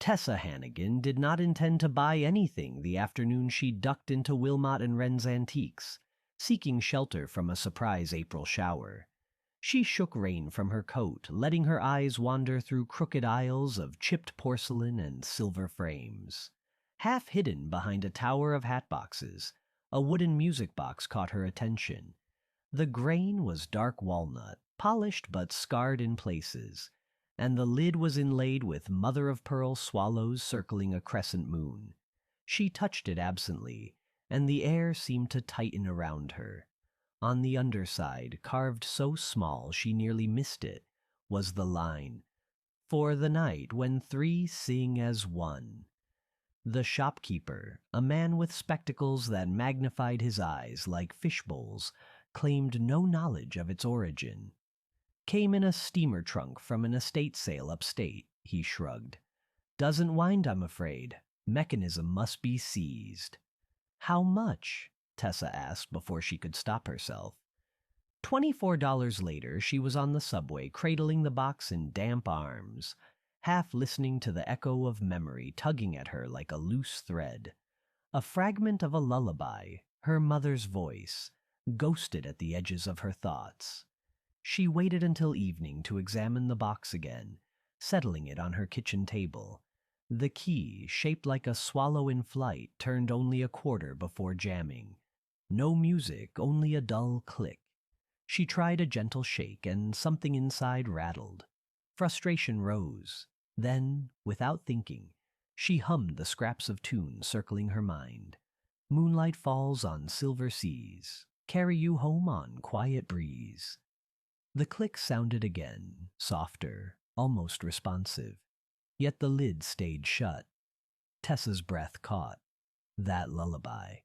Tessa Hannigan did not intend to buy anything the afternoon she ducked into Wilmot and Wren's Antiques, seeking shelter from a surprise April shower. She shook rain from her coat, letting her eyes wander through crooked aisles of chipped porcelain and silver frames. Half hidden behind a tower of hat boxes, a wooden music box caught her attention. The grain was dark walnut, polished but scarred in places, and the lid was inlaid with mother-of-pearl swallows circling a crescent moon. She touched it absently, and the air seemed to tighten around her. On the underside, carved so small she nearly missed it, was the line, "For the night when three sing as one." The shopkeeper, a man with spectacles that magnified his eyes like fishbowls, claimed no knowledge of its origin. "Came in a steamer trunk from an estate sale upstate," he shrugged. "Doesn't wind, I'm afraid. Mechanism must be seized." "How much?" Tessa asked before she could stop herself. $24 later, she was on the subway, cradling the box in damp arms, half listening to the echo of memory tugging at her like a loose thread. A fragment of a lullaby, her mother's voice, ghosted at the edges of her thoughts. She waited until evening to examine the box again, settling it on her kitchen table. The key, shaped like a swallow in flight, turned only a quarter before jamming. No music, only a dull click. She tried a gentle shake, and something inside rattled. Frustration rose. Then, without thinking, she hummed the scraps of tune circling her mind. "Moonlight falls on silver seas, carry you home on quiet breeze." The click sounded again, softer, almost responsive. Yet the lid stayed shut. Tessa's breath caught. That lullaby.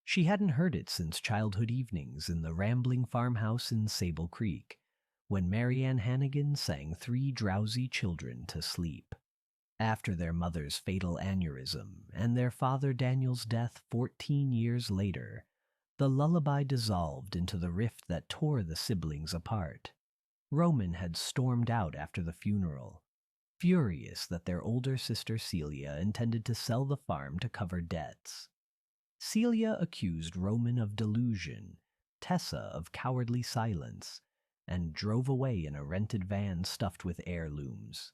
She hadn't heard it since childhood evenings in the rambling farmhouse in Sable Creek, when Mary Ann Hannigan sang three drowsy children to sleep. After their mother's fatal aneurysm and their father Daniel's death 14 years later, the lullaby dissolved into the rift that tore the siblings apart. Roman had stormed out after the funeral, furious that their older sister Celia intended to sell the farm to cover debts. Celia accused Roman of delusion, Tessa of cowardly silence, and drove away in a rented van stuffed with heirlooms.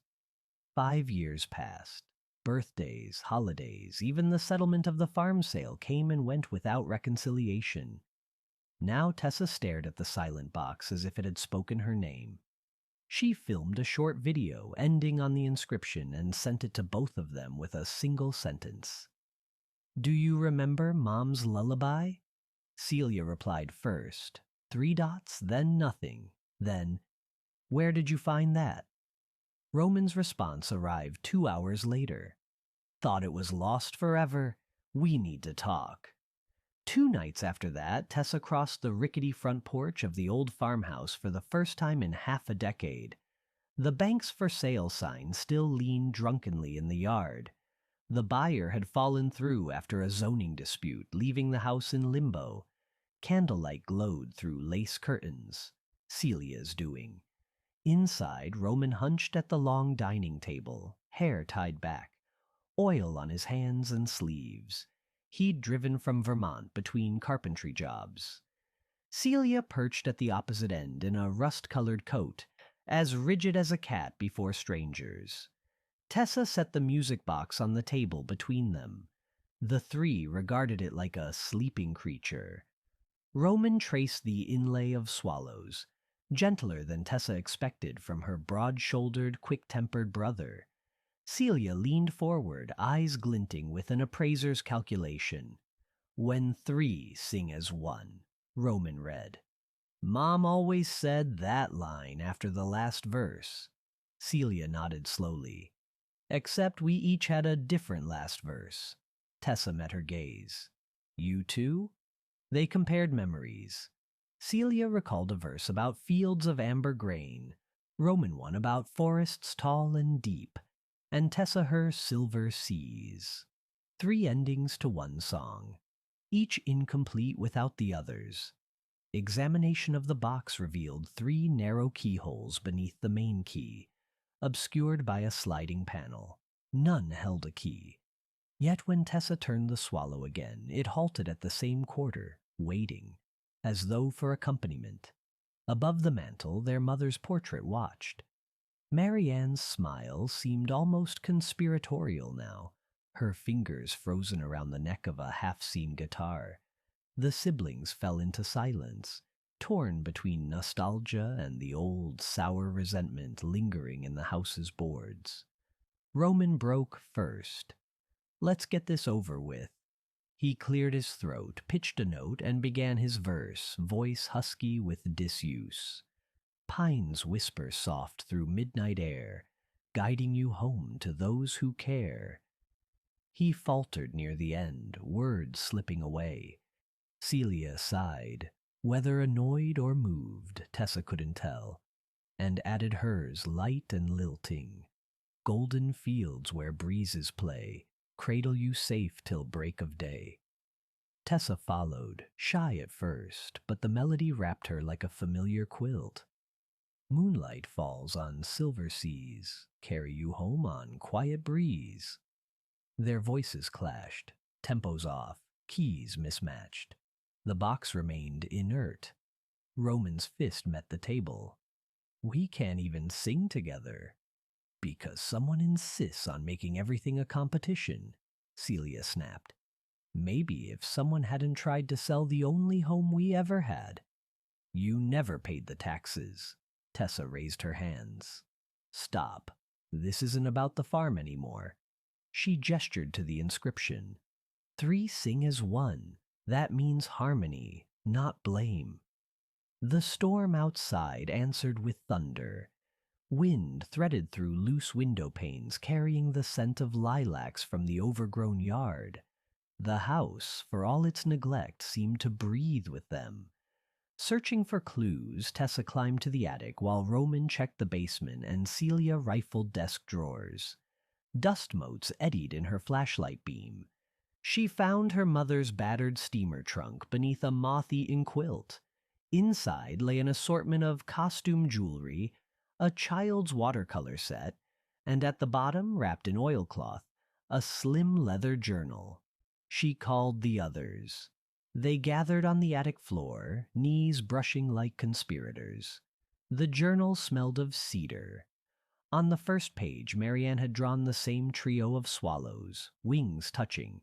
5 years passed. Birthdays, holidays, even the settlement of the farm sale came and went without reconciliation. Now Tessa stared at the silent box as if it had spoken her name. She filmed a short video ending on the inscription and sent it to both of them with a single sentence. "Do you remember Mom's lullaby?" Celia replied first, 3 dots, then nothing, then, "Where did you find that?" Roman's response arrived 2 hours later. "Thought it was lost forever. We need to talk." 2 nights after that, Tessa crossed the rickety front porch of the old farmhouse for the first time in half a decade. The bank's for sale sign still leaned drunkenly in the yard. The buyer had fallen through after a zoning dispute, leaving the house in limbo. Candlelight glowed through lace curtains. Celia's doing. Inside, Roman hunched at the long dining table, hair tied back, oil on his hands and sleeves. He'd driven from Vermont between carpentry jobs. Celia perched at the opposite end in a rust-colored coat, as rigid as a cat before strangers. Tessa set the music box on the table between them. The 3 regarded it like a sleeping creature. Roman traced the inlay of swallows, gentler than Tessa expected from her broad-shouldered, quick-tempered brother. Celia leaned forward, eyes glinting with an appraiser's calculation. "When 3 sing as one," Roman read. "Mom always said that line after the last verse." Celia nodded slowly. "Except we each had a different last verse." Tessa met her gaze. "You too?" They compared memories. Celia recalled a verse about fields of amber grain, Roman one about forests tall and deep, and Tessa her silver seas. 3 endings to one song, each incomplete without the others. Examination of the box revealed 3 narrow keyholes beneath the main key, obscured by a sliding panel. None held a key. Yet when Tessa turned the swallow again, it halted at the same quarter, waiting, as though for accompaniment. Above the mantel, their mother's portrait watched. Marianne's smile seemed almost conspiratorial now, her fingers frozen around the neck of a half-seen guitar. The siblings fell into silence, torn between nostalgia and the old, sour resentment lingering in the house's boards. Roman broke first. "Let's get this over with." He cleared his throat, pitched a note, and began his verse, voice husky with disuse. "Pines whisper soft through midnight air, guiding you home to those who care." He faltered near the end, words slipping away. Celia sighed, whether annoyed or moved, Tessa couldn't tell, and added hers light and lilting. "Golden fields where breezes play, cradle you safe till break of day." Tessa followed, shy at first, but the melody wrapped her like a familiar quilt. "Moonlight falls on silver seas, carry you home on quiet breeze." Their voices clashed, tempos off, keys mismatched. The box remained inert. Roman's fist met the table. "We can't even sing together." "Because someone insists on making everything a competition," Celia snapped. "Maybe if someone hadn't tried to sell the only home we ever had." "You never paid the taxes." Tessa raised her hands. "Stop. This isn't about the farm anymore." She gestured to the inscription. "Three sing as one. That means harmony, not blame." The storm outside answered with thunder. Wind threaded through loose window panes, carrying the scent of lilacs from the overgrown yard. The house, for all its neglect, seemed to breathe with them. Searching for clues, Tessa climbed to the attic while Roman checked the basement and Celia rifled desk drawers. Dust motes eddied in her flashlight beam. She found her mother's battered steamer trunk beneath a moth-eaten quilt. Inside lay an assortment of costume jewelry, a child's watercolor set, and at the bottom, wrapped in oilcloth, a slim leather journal. She called the others. They gathered on the attic floor, knees brushing like conspirators. The journal smelled of cedar. On the first page, Marianne had drawn the same trio of swallows, wings touching.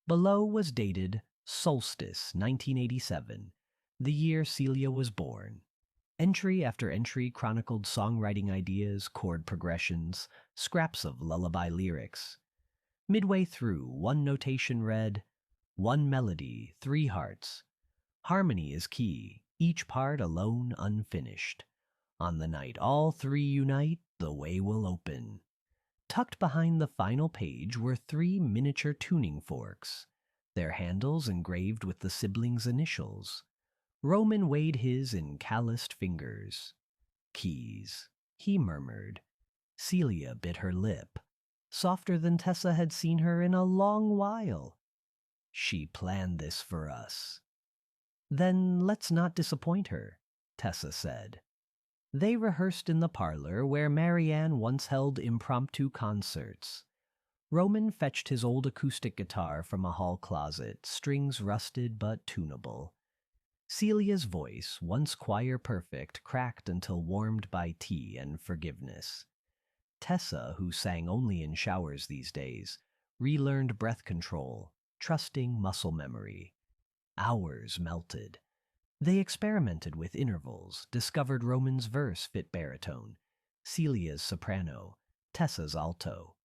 Below was dated Solstice 1987, the year Celia was born. Entry after entry chronicled songwriting ideas, chord progressions, scraps of lullaby lyrics. Midway through, one notation read, "One melody, 3 hearts. Harmony is key, each part alone unfinished. On the night all 3 unite, the way will open." Tucked behind the final page were 3 miniature tuning forks, their handles engraved with the siblings' initials. Roman weighed his in calloused fingers. "Keys," he murmured. Celia bit her lip, softer than Tessa had seen her in a long while. "She planned this for us." "Then let's not disappoint her," Tessa said. They rehearsed in the parlor where Marianne once held impromptu concerts. Roman fetched his old acoustic guitar from a hall closet, strings rusted but tunable. Celia's voice, once choir perfect, cracked until warmed by tea and forgiveness. Tessa, who sang only in showers these days, relearned breath control, trusting muscle memory. Hours melted. They experimented with intervals, discovered Roman's verse fit baritone, Celia's soprano, Tessa's alto.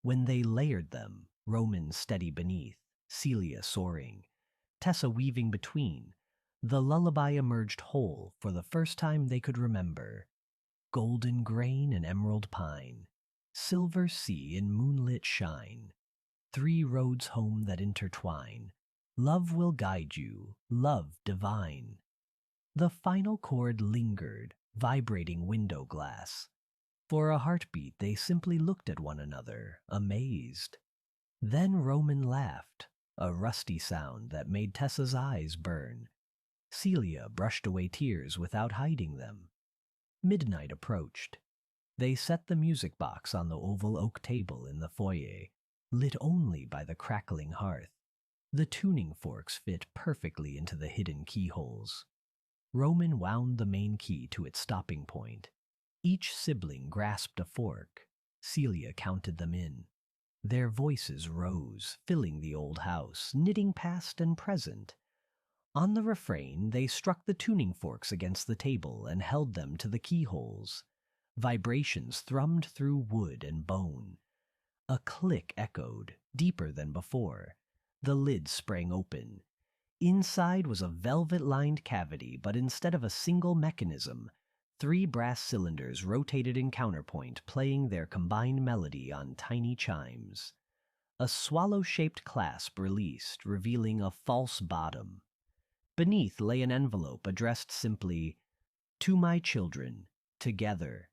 When they layered them, Roman steady beneath, Celia soaring, Tessa weaving between, the lullaby emerged whole for the first time they could remember. Golden grain and emerald pine, silver sea in moonlit shine, 3 roads home that intertwine, love will guide you, love divine. The final chord lingered, vibrating window glass. For a heartbeat they simply looked at one another, amazed. Then Roman laughed, a rusty sound that made Tessa's eyes burn. Celia brushed away tears without hiding them. Midnight approached. They set the music box on the oval oak table in the foyer, lit only by the crackling hearth. The tuning forks fit perfectly into the hidden keyholes. Roman wound the main key to its stopping point. Each sibling grasped a fork. Celia counted them in. Their voices rose, filling the old house, knitting past and present. On the refrain, they struck the tuning forks against the table and held them to the keyholes. Vibrations thrummed through wood and bone. A click echoed, deeper than before. The lid sprang open. Inside was a velvet-lined cavity, but instead of a single mechanism, 3 brass cylinders rotated in counterpoint, playing their combined melody on tiny chimes. A swallow-shaped clasp released, revealing a false bottom. Beneath lay an envelope addressed simply, "To my children, together."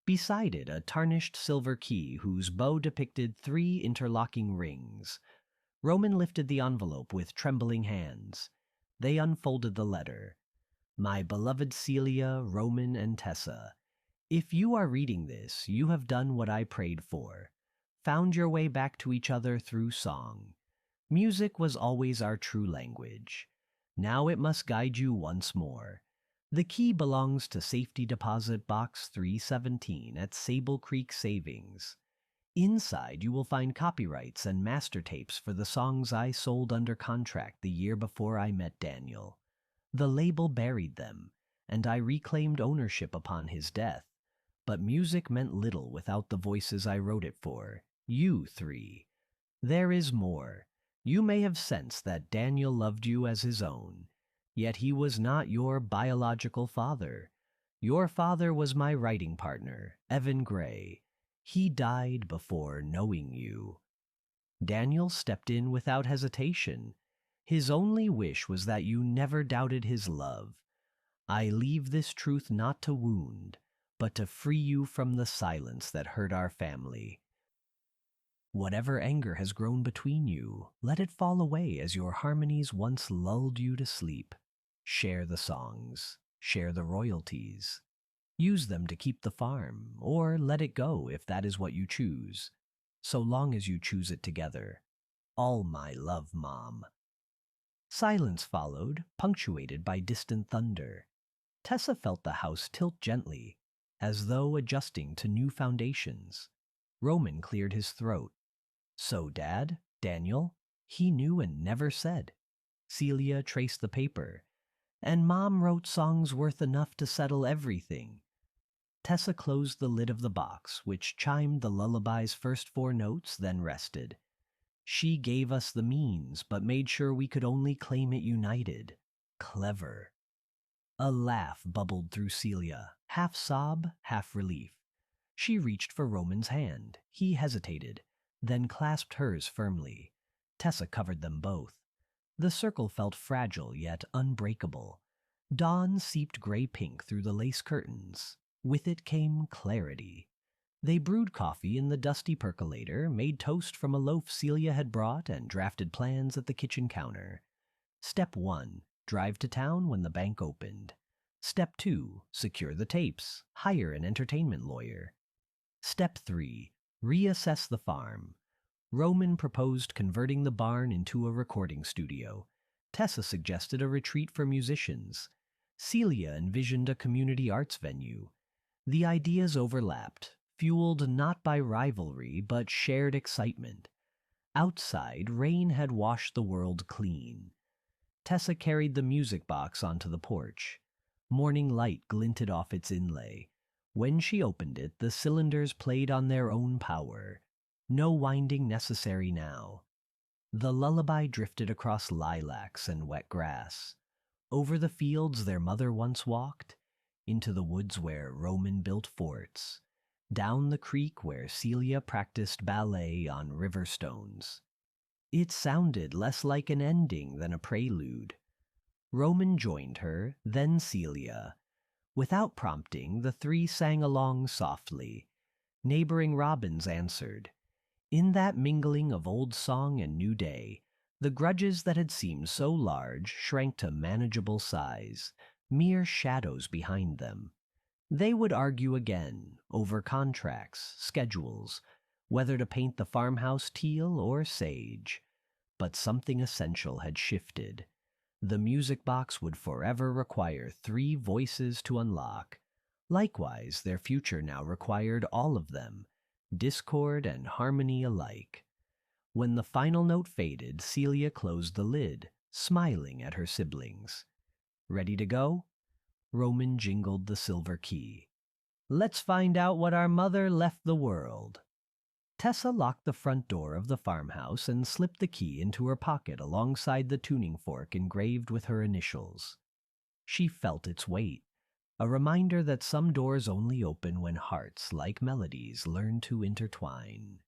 Beside it, a tarnished silver key whose bow depicted 3 interlocking rings. Roman lifted the envelope with trembling hands. They unfolded the letter. "My beloved Celia, Roman, and Tessa, if you are reading this, you have done what I prayed for. Found your way back to each other through song. Music was always our true language. Now it must guide you once more. The key belongs to Safety Deposit Box 317 at Sable Creek Savings. Inside you will find copyrights and master tapes for the songs I sold under contract the year before I met Daniel. The label buried them, and I reclaimed ownership upon his death. But music meant little without the voices I wrote it for, you 3. There is more. You may have sensed that Daniel loved you as his own, yet he was not your biological father. Your father was my writing partner, Evan Gray. He died before knowing you." Daniel stepped in without hesitation. His only wish was that you never doubted his love. I leave this truth not to wound, but to free you from the silence that hurt our family. Whatever anger has grown between you, let it fall away as your harmonies once lulled you to sleep. Share the songs, share the royalties. Use them to keep the farm, or let it go if that is what you choose, so long as you choose it together. All my love, Mom. Silence followed, punctuated by distant thunder. Tessa felt the house tilt gently, as though adjusting to new foundations. Roman cleared his throat. "So, Dad, Daniel, he knew and never said." Celia traced the paper. "And Mom wrote songs worth enough to settle everything." Tessa closed the lid of the box, which chimed the lullaby's first 4 notes, then rested. "She gave us the means, but made sure we could only claim it united. Clever." A laugh bubbled through Celia, half sob, half relief. She reached for Roman's hand. He hesitated, then clasped hers firmly. Tessa covered them both. The circle felt fragile yet unbreakable. Dawn seeped gray-pink through the lace curtains. With it came clarity. They brewed coffee in the dusty percolator, made toast from a loaf Celia had brought, and drafted plans at the kitchen counter. Step 1, drive to town when the bank opened. Step 2, secure the tapes, hire an entertainment lawyer. Step 3, reassess the farm. Roman proposed converting the barn into a recording studio. Tessa suggested a retreat for musicians. Celia envisioned a community arts venue. The ideas overlapped, fueled not by rivalry but shared excitement. Outside, rain had washed the world clean. Tessa carried the music box onto the porch. Morning light glinted off its inlay. When she opened it, the cylinders played on their own power. No winding necessary now. The lullaby drifted across lilacs and wet grass. Over the fields their mother once walked, into the woods where Roman built forts, down the creek where Celia practiced ballet on river stones. It sounded less like an ending than a prelude. Roman joined her, then Celia. Without prompting, the 3 sang along softly. Neighboring robins answered. In that mingling of old song and new day, the grudges that had seemed so large shrank to manageable size, mere shadows behind them. They would argue again over contracts, schedules, whether to paint the farmhouse teal or sage. But something essential had shifted. The music box would forever require 3 voices to unlock. Likewise, their future now required all of them, discord and harmony alike. When the final note faded, Celia closed the lid, smiling at her siblings. Ready to go? Roman jingled the silver key. Let's find out what our mother left the world. Tessa locked the front door of the farmhouse and slipped the key into her pocket alongside the tuning fork engraved with her initials. She felt its weight, a reminder that some doors only open when hearts, like melodies, learn to intertwine.